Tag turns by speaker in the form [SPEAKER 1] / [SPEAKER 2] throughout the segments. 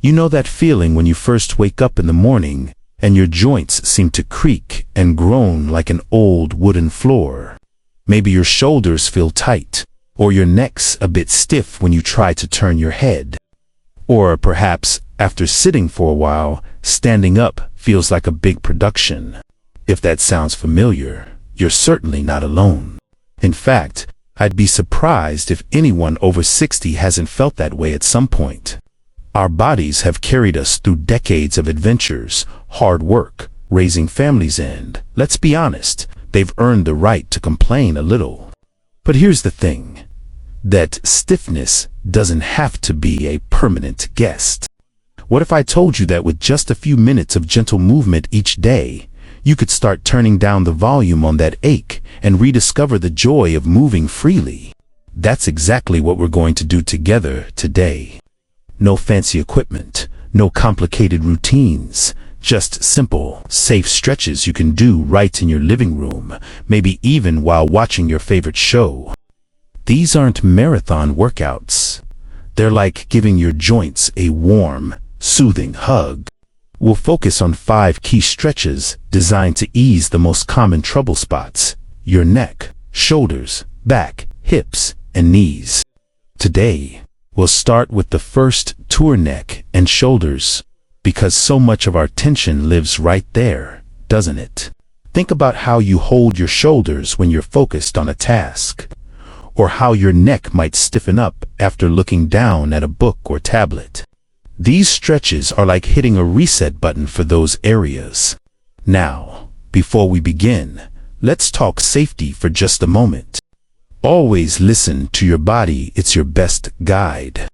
[SPEAKER 1] You know that feeling when you first wake up in the morning and your joints seem to creak and groan like an old wooden floor. Maybe your shoulders feel tight, or your neck's a bit stiff when you try to turn your head. Or perhaps, after sitting for a while, standing up feels like a big production. If that sounds familiar, you're certainly not alone. In fact, I'd be surprised if anyone over 60 hasn't felt that way at some point. Our bodies have carried us through decades of adventures, hard work, raising families, and, let's be honest, they've earned the right to complain a little. But here's the thing, that stiffness doesn't have to be a permanent guest. What if I told you that with just a few minutes of gentle movement each day, you could start turning down the volume on that ache and rediscover the joy of moving freely? That's exactly what we're going to do together today. No fancy equipment, no complicated routines, just simple, safe stretches you can do right in your living room, maybe even while watching your favorite show. These aren't marathon workouts. They're like giving your joints a warm, soothing hug. We'll focus on 5 key stretches designed to ease the most common trouble spots: your neck, shoulders, back, hips, and knees. Today, we'll start with the first tour, neck and shoulders, because so much of our tension lives right there, doesn't it? Think about how you hold your shoulders when you're focused on a task, or how your neck might stiffen up after looking down at a book or tablet. These stretches are like hitting a reset button for those areas. Now, before we begin, let's talk safety for just a moment. Always listen to your body, it's your best guide.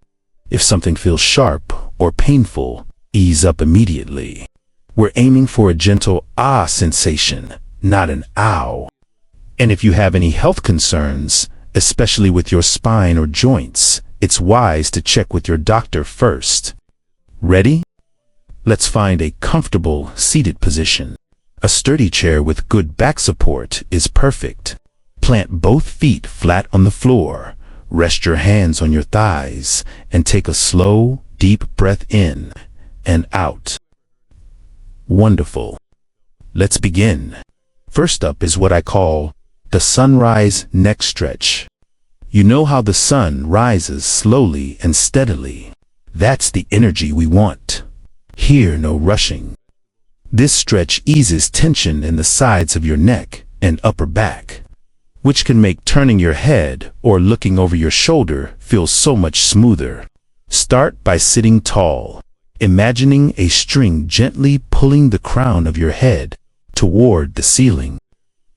[SPEAKER 1] If something feels sharp or painful, ease up immediately. We're aiming for a gentle ah sensation, not an ow. And if you have any health concerns, especially with your spine or joints, it's wise to check with your doctor first. Ready? Let's find a comfortable seated position. A sturdy chair with good back support is perfect. Plant both feet flat on the floor, rest your hands on your thighs, and take a slow, deep breath in and out. Wonderful. Let's begin. First up is what I call the sunrise neck stretch. You know how the sun rises slowly and steadily. That's the energy we want. Here, no rushing. This stretch eases tension in the sides of your neck and upper back, which can make turning your head or looking over your shoulder feel so much smoother. Start by sitting tall, imagining a string gently pulling the crown of your head toward the ceiling.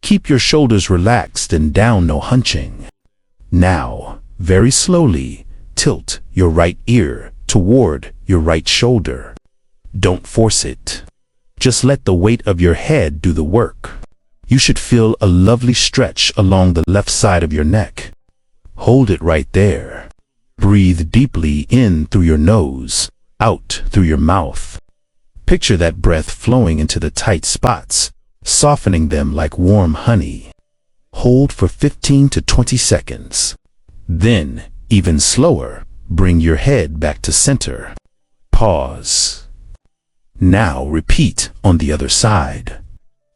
[SPEAKER 1] Keep your shoulders relaxed and down, no hunching. Now, very slowly, tilt your right ear toward your right shoulder. Don't force it. Just let the weight of your head do the work. You should feel a lovely stretch along the left side of your neck. Hold it right there. Breathe deeply in through your nose, out through your mouth. Picture that breath flowing into the tight spots, softening them like warm honey. Hold for 15 to 20 seconds. Then, even slower, bring your head back to center. Pause. Now repeat on the other side.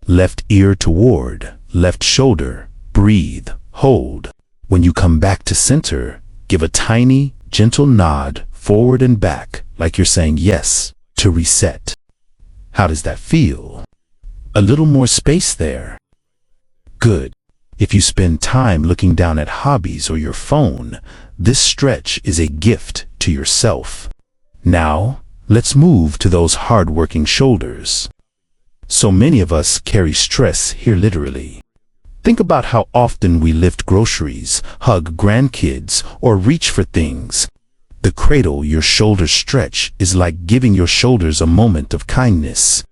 [SPEAKER 1] Left ear toward left shoulder. Breathe, hold. When you come back to center, give a tiny, gentle nod forward and back, like you're saying yes to reset. How does that feel? A little more space there? Good. If you spend time looking down at hobbies or your phone, this stretch is a gift to yourself. Now, let's move to those hard-working shoulders. So many of us carry stress here literally. Think about how often we lift groceries, hug grandkids, or reach for things. The cradle your shoulders stretch is like giving your shoulders a moment of kindness.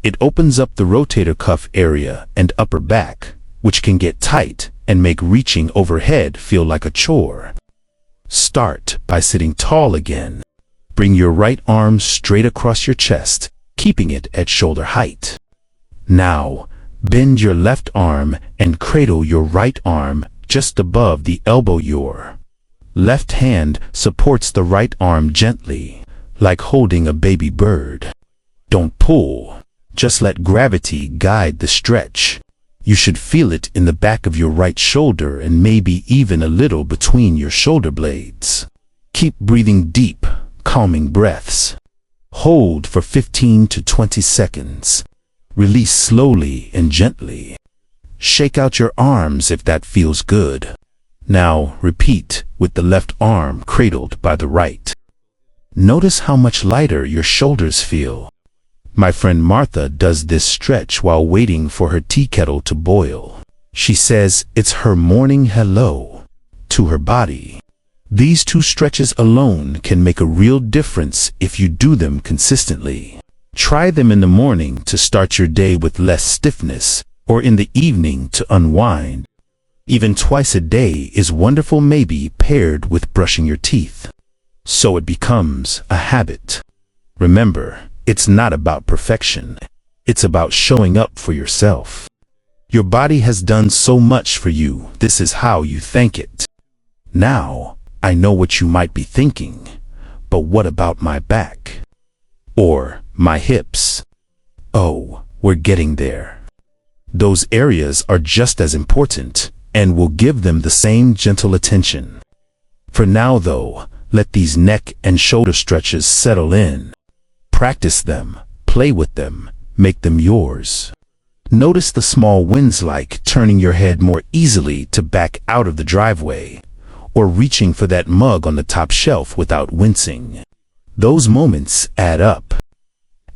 [SPEAKER 1] It opens up the rotator cuff area and upper back, which can get tight and make reaching overhead feel like a chore. Start by sitting tall again. Bring your right arm straight across your chest, keeping it at shoulder height. Now, bend your left arm and cradle your right arm just above the elbow. Your left hand supports the right arm gently, like holding a baby bird. Don't pull, just let gravity guide the stretch. You should feel it in the back of your right shoulder and maybe even a little between your shoulder blades. Keep breathing deep, calming breaths. Hold for 15 to 20 seconds. Release slowly and gently. Shake out your arms if that feels good. Now repeat with the left arm cradled by the right. Notice how much lighter your shoulders feel. My friend Martha does this stretch while waiting for her tea kettle to boil. She says it's her morning hello to her body. These two stretches alone can make a real difference if you do them consistently. Try them in the morning to start your day with less stiffness, or in the evening to unwind. Even twice a day is wonderful, maybe paired with brushing your teeth, so it becomes a habit. Remember, it's not about perfection. It's about showing up for yourself. Your body has done so much for you. This is how you thank it. Now, I know what you might be thinking, but what about my back? Or my hips? Oh, we're getting there. Those areas are just as important, and we'll give them the same gentle attention. For now though, let these neck and shoulder stretches settle in. Practice them, play with them, make them yours. Notice the small wins, like turning your head more easily to back out of the driveway, or reaching for that mug on the top shelf without wincing. Those moments add up.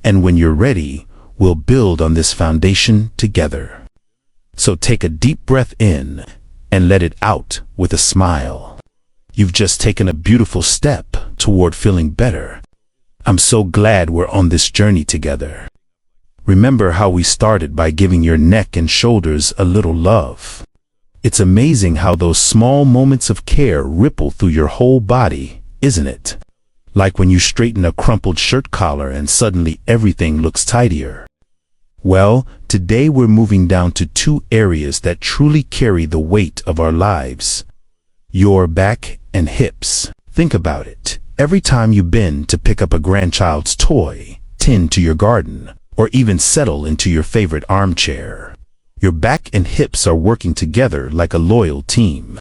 [SPEAKER 1] And when you're ready, we'll build on this foundation together. So take a deep breath in and let it out with a smile. You've just taken a beautiful step toward feeling better. I'm so glad we're on this journey together. Remember how we started by giving your neck and shoulders a little love. It's amazing how those small moments of care ripple through your whole body, isn't it? Like when you straighten a crumpled shirt collar and suddenly everything looks tidier. Well, today we're moving down to two areas that truly carry the weight of our lives. Your back and hips. Think about it. Every time you bend to pick up a grandchild's toy, tend to your garden, or even settle into your favorite armchair, your back and hips are working together like a loyal team.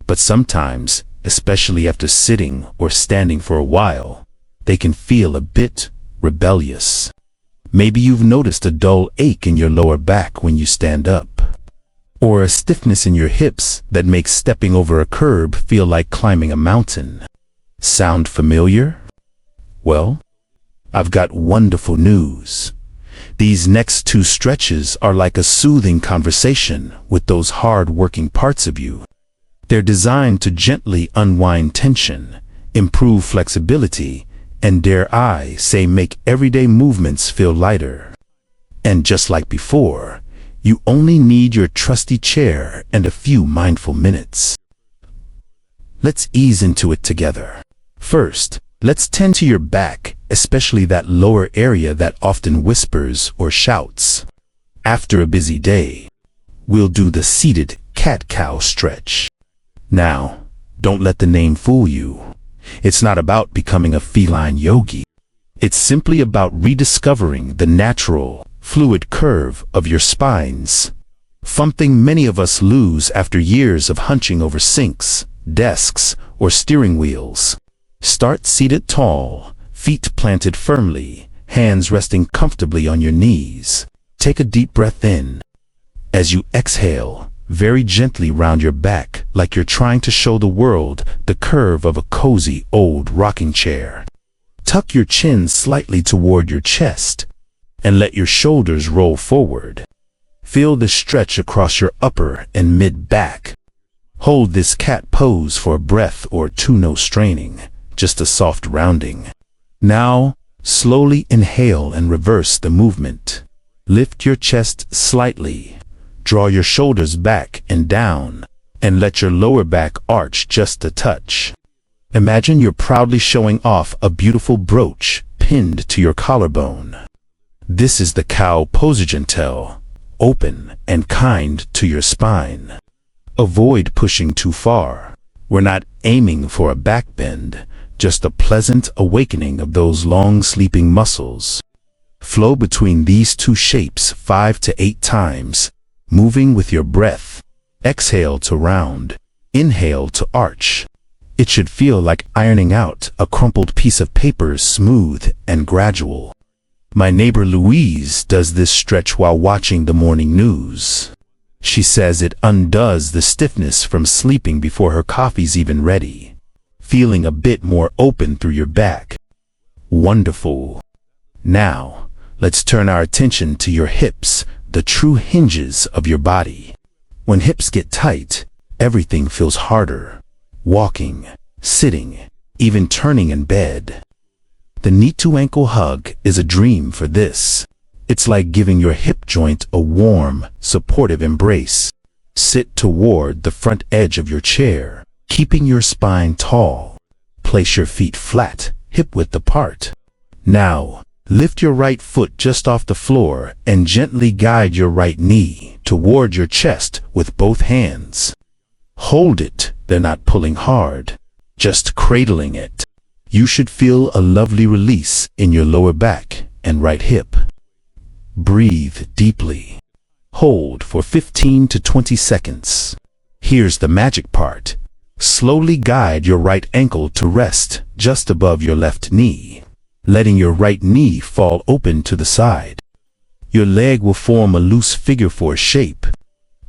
[SPEAKER 1] But sometimes, especially after sitting or standing for a while, they can feel a bit rebellious. Maybe you've noticed a dull ache in your lower back when you stand up, or a stiffness in your hips that makes stepping over a curb feel like climbing a mountain. Sound familiar? Well, I've got wonderful news. These next two stretches are like a soothing conversation with those hard-working parts of you. They're designed to gently unwind tension, improve flexibility, and dare I say make everyday movements feel lighter. And just like before, you only need your trusty chair and a few mindful minutes. Let's ease into it together. First, let's tend to your back, especially that lower area that often whispers or shouts. After a busy day, we'll do the seated cat-cow stretch. Now, don't let the name fool you. It's not about becoming a feline yogi. It's simply about rediscovering the natural, fluid curve of your spines. Something many of us lose after years of hunching over sinks, desks, or steering wheels. Start seated tall, feet planted firmly, hands resting comfortably on your knees. Take a deep breath in. As you exhale, very gently round your back like you're trying to show the world the curve of a cozy old rocking chair. Tuck your chin slightly toward your chest and let your shoulders roll forward. Feel the stretch across your upper and mid-back. Hold this cat pose for a breath or two, no straining, just a soft rounding. Now, slowly inhale and reverse the movement. Lift your chest slightly. Draw your shoulders back and down, and let your lower back arch just a touch. Imagine you're proudly showing off a beautiful brooch pinned to your collarbone. This is the cow pose, gentle, open, and kind to your spine. Avoid pushing too far. We're not aiming for a back bend, just a pleasant awakening of those long sleeping muscles. Flow between these two shapes 5 to 8 times, moving with your breath. Exhale to round, inhale to arch. It should feel like ironing out a crumpled piece of paper, smooth and gradual. My neighbor Louise does this stretch while watching the morning news. She says it undoes the stiffness from sleeping before her coffee's even ready. Feeling a bit more open through your back. Wonderful. Now, let's turn our attention to your hips, the true hinges of your body. When hips get tight, everything feels harder. Walking, sitting, even turning in bed. The knee-to-ankle hug is a dream for this. It's like giving your hip joint a warm, supportive embrace. Sit toward the front edge of your chair, keeping your spine tall. Place your feet flat, hip-width apart. Now, lift your right foot just off the floor and gently guide your right knee toward your chest with both hands. Hold it. They're not pulling hard, just cradling it. You should feel a lovely release in your lower back and right hip. Breathe deeply. Hold for 15 to 20 seconds. Here's the magic part. Slowly guide your right ankle to rest just above your left knee, letting your right knee fall open to the side. Your leg will form a loose figure 4 shape.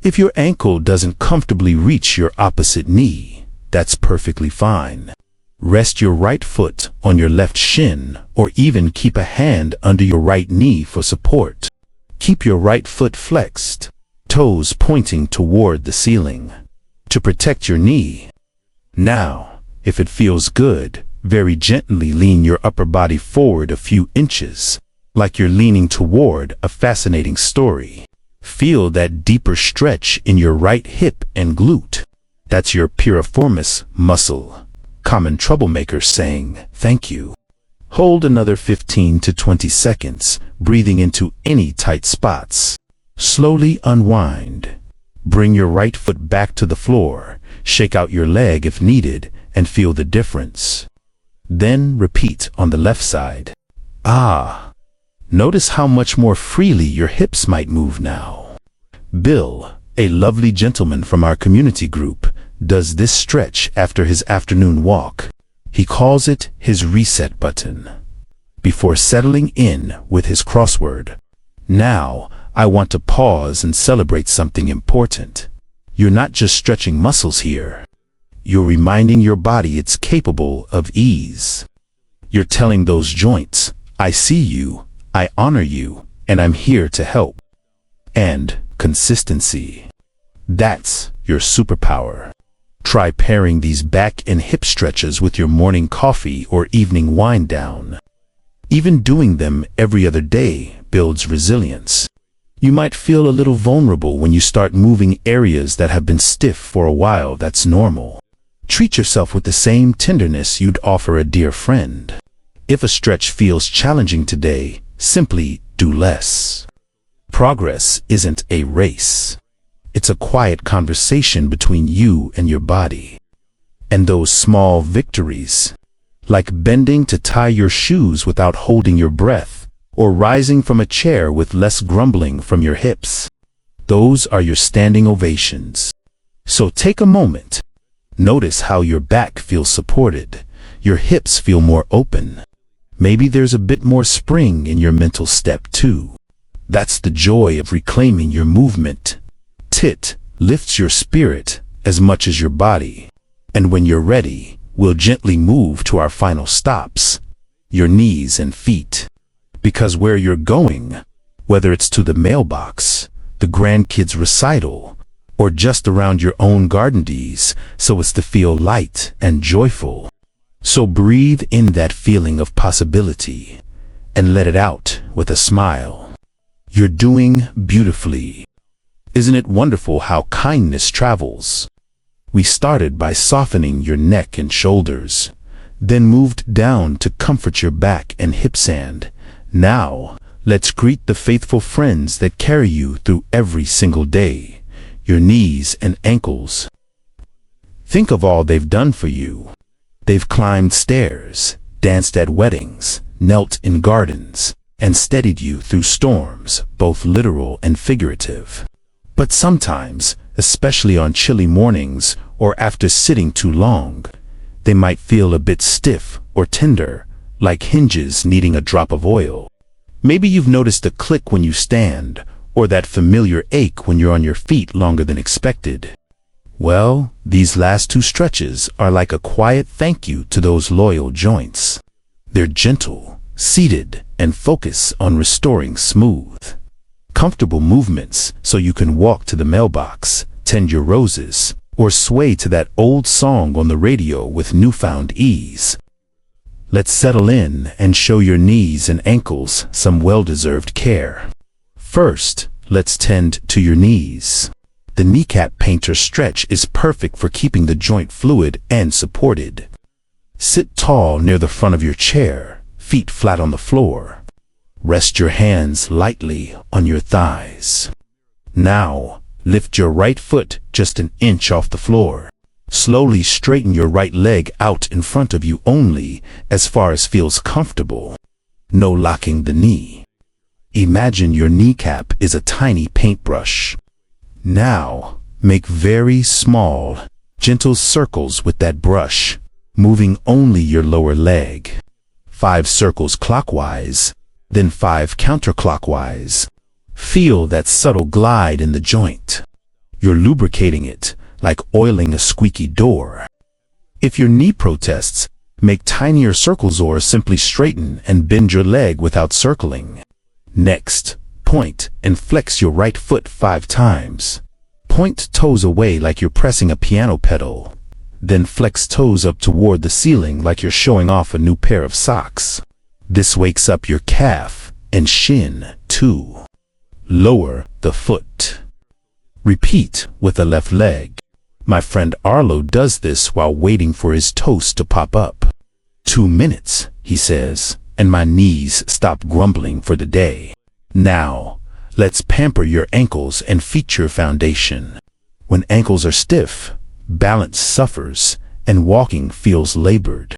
[SPEAKER 1] If your ankle doesn't comfortably reach your opposite knee, that's perfectly fine. Rest your right foot on your left shin, or even keep a hand under your right knee for support. Keep your right foot flexed, toes pointing toward the ceiling, to protect your knee. Now, if it feels good, very gently lean your upper body forward a few inches, like you're leaning toward a fascinating story. Feel that deeper stretch in your right hip and glute. That's your piriformis muscle. Common troublemaker saying, thank you. Hold another 15 to 20 seconds, breathing into any tight spots. Slowly unwind. Bring your right foot back to the floor, shake out your leg if needed, and feel the difference. Then repeat on the left side. Notice how much more freely your hips might move now. Bill, a lovely gentleman from our community group, does this stretch after his afternoon walk. He calls it his reset button. Before settling in with his crossword. Now, I want to pause and celebrate something important. You're not just stretching muscles here. You're reminding your body it's capable of ease. You're telling those joints, I see you, I honor you, and I'm here to help. And consistency. That's your superpower. Try pairing these back and hip stretches with your morning coffee or evening wind down. Even doing them every other day builds resilience. You might feel a little vulnerable when you start moving areas that have been stiff for a while. That's normal. Treat yourself with the same tenderness you'd offer a dear friend. If a stretch feels challenging today, simply do less. Progress isn't a race. It's a quiet conversation between you and your body. And those small victories, like bending to tie your shoes without holding your breath, or rising from a chair with less grumbling from your hips, those are your standing ovations. So take a moment. Notice how your back feels supported, your hips feel more open. Maybe there's a bit more spring in your mental step too. That's the joy of reclaiming your movement. Tit lifts your spirit as much as your body. And when you're ready, we'll gently move to our final stops, your knees and feet. Because where you're going, whether it's to the mailbox, the grandkid's recital, or just around your own garden days, so as to feel light and joyful. So breathe in that feeling of possibility and let it out with a smile. You're doing beautifully. Isn't it wonderful how kindness travels? We started by softening your neck and shoulders, then moved down to comfort your back and hips, and now let's greet the faithful friends that carry you through every single day, your knees and ankles. Think of all they've done for you. They've climbed stairs, danced at weddings, knelt in gardens, and steadied you through storms, both literal and figurative. But sometimes, especially on chilly mornings or after sitting too long, they might feel a bit stiff or tender, like hinges needing a drop of oil. Maybe you've noticed a click when you stand, or that familiar ache when you're on your feet longer than expected. Well, these last two stretches are like a quiet thank you to those loyal joints. They're gentle, seated, and focus on restoring smooth, comfortable movements so you can walk to the mailbox, tend your roses, or sway to that old song on the radio with newfound ease. Let's settle in and show your knees and ankles some well-deserved care. First, let's tend to your knees. The kneecap painter stretch is perfect for keeping the joint fluid and supported. Sit tall near the front of your chair, feet flat on the floor. Rest your hands lightly on your thighs. Now, lift your right foot just an inch off the floor. Slowly straighten your right leg out in front of you only, as far as feels comfortable. No locking the knee. Imagine your kneecap is a tiny paintbrush. Now, make very small, gentle circles with that brush, moving only your lower leg. 5 circles clockwise, then 5 counterclockwise. Feel that subtle glide in the joint. You're lubricating it, like oiling a squeaky door. If your knee protests, make tinier circles or simply straighten and bend your leg without circling. Next, point and flex your right foot 5 times. Point toes away like you're pressing a piano pedal. Then flex toes up toward the ceiling like you're showing off a new pair of socks. This wakes up your calf and shin, too. Lower the foot. Repeat with the left leg. My friend Arlo does this while waiting for his toast to pop up. 2 minutes, he says, and my knees stop grumbling for the day. Now, let's pamper your ankles and feature foundation. When ankles are stiff, balance suffers, and walking feels labored.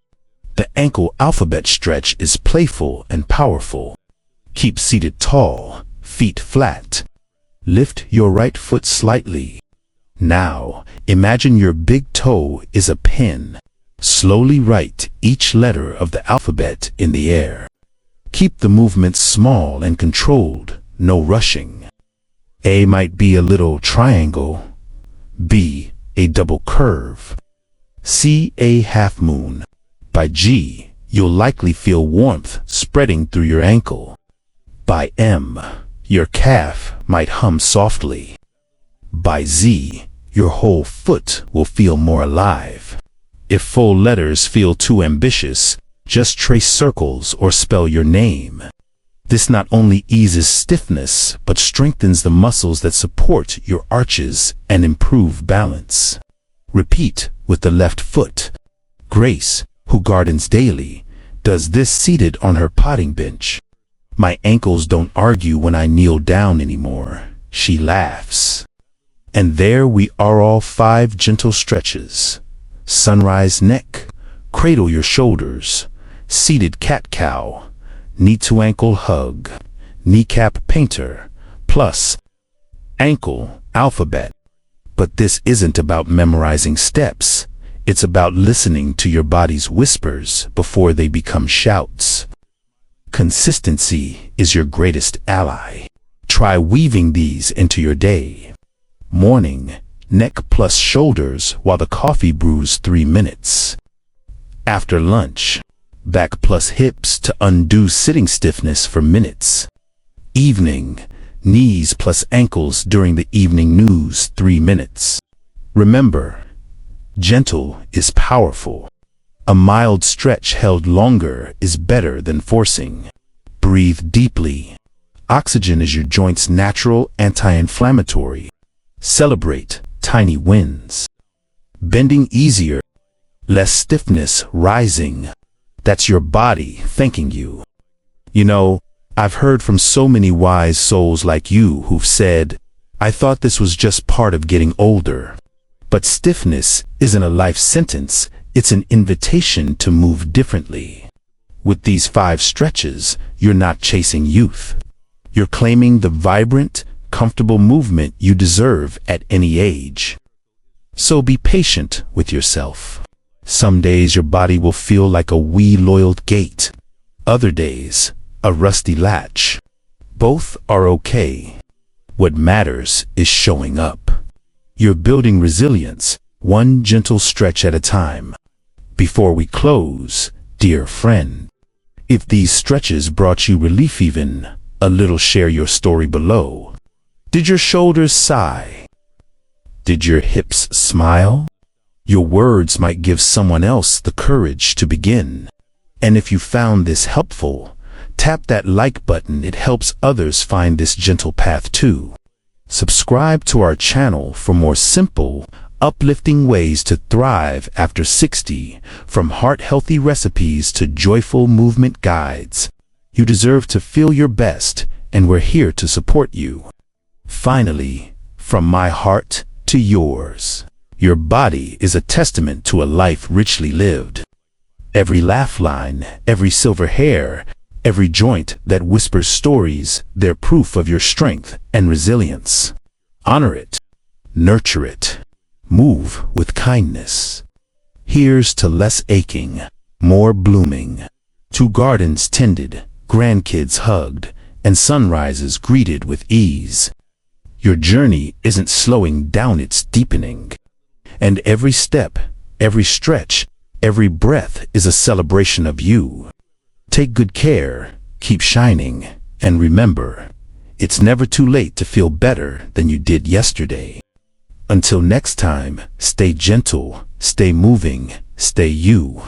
[SPEAKER 1] The ankle alphabet stretch is playful and powerful. Keep seated tall, feet flat. Lift your right foot slightly. Now, imagine your big toe is a pen. Slowly write each letter of the alphabet in the air. Keep the movements small and controlled, no rushing. A might be a little triangle. B, a double curve. C, a half moon. By G, you'll likely feel warmth spreading through your ankle. By M, your calf might hum softly. By Z, your whole foot will feel more alive. If full letters feel too ambitious, just trace circles or spell your name. This not only eases stiffness, but strengthens the muscles that support your arches and improve balance. Repeat with the left foot. Grace, who gardens daily, does this seated on her potting bench. My ankles don't argue when I kneel down anymore, she laughs. And there we are, all 5 gentle stretches. Sunrise neck, cradle your shoulders, seated cat-cow, knee-to-ankle hug, kneecap painter, plus ankle alphabet. But this isn't about memorizing steps. It's about listening to your body's whispers before they become shouts. Consistency is your greatest ally. Try weaving these into your day. Morning, neck plus shoulders while the coffee brews 3 minutes. After lunch, back plus hips to undo sitting stiffness for minutes. Evening, knees plus ankles during the evening news 3 minutes. Remember, gentle is powerful. A mild stretch held longer is better than forcing. Breathe deeply. Oxygen is your joint's natural anti-inflammatory. Celebrate tiny wins. Bending easier, less stiffness rising. That's your body thanking you. You know, I've heard from so many wise souls like you who've said, I thought this was just part of getting older. But stiffness isn't a life sentence, It's an invitation to move differently. With these 5 stretches, you're not chasing youth. You're claiming the vibrant, comfortable movement you deserve at any age. So be patient with yourself. Some days your body will feel like a wee-loyal gate. Other days, a rusty latch. Both are okay. What matters is showing up. You're building resilience, one gentle stretch at a time. Before we close, dear friend, if these stretches brought you relief even a little, share your story below. Did your shoulders sigh? Did your hips smile? Your words might give someone else the courage to begin. And if you found this helpful, tap that like button. It helps others find this gentle path too. Subscribe to our channel for more simple, uplifting ways to thrive after 60, from heart-healthy recipes to joyful movement guides. You deserve to feel your best, and we're here to support you. Finally, from my heart to yours, your body is a testament to a life richly lived. Every laugh line, every silver hair, every joint that whispers stories, they're proof of your strength and resilience. Honor it, nurture it, move with kindness. Here's to less aching, more blooming, to gardens tended, grandkids hugged, and sunrises greeted with ease. Your journey isn't slowing down, it's deepening. And every step, every stretch, every breath is a celebration of you. Take good care, keep shining, and remember, it's never too late to feel better than you did yesterday. Until next time, stay gentle, stay moving, stay you.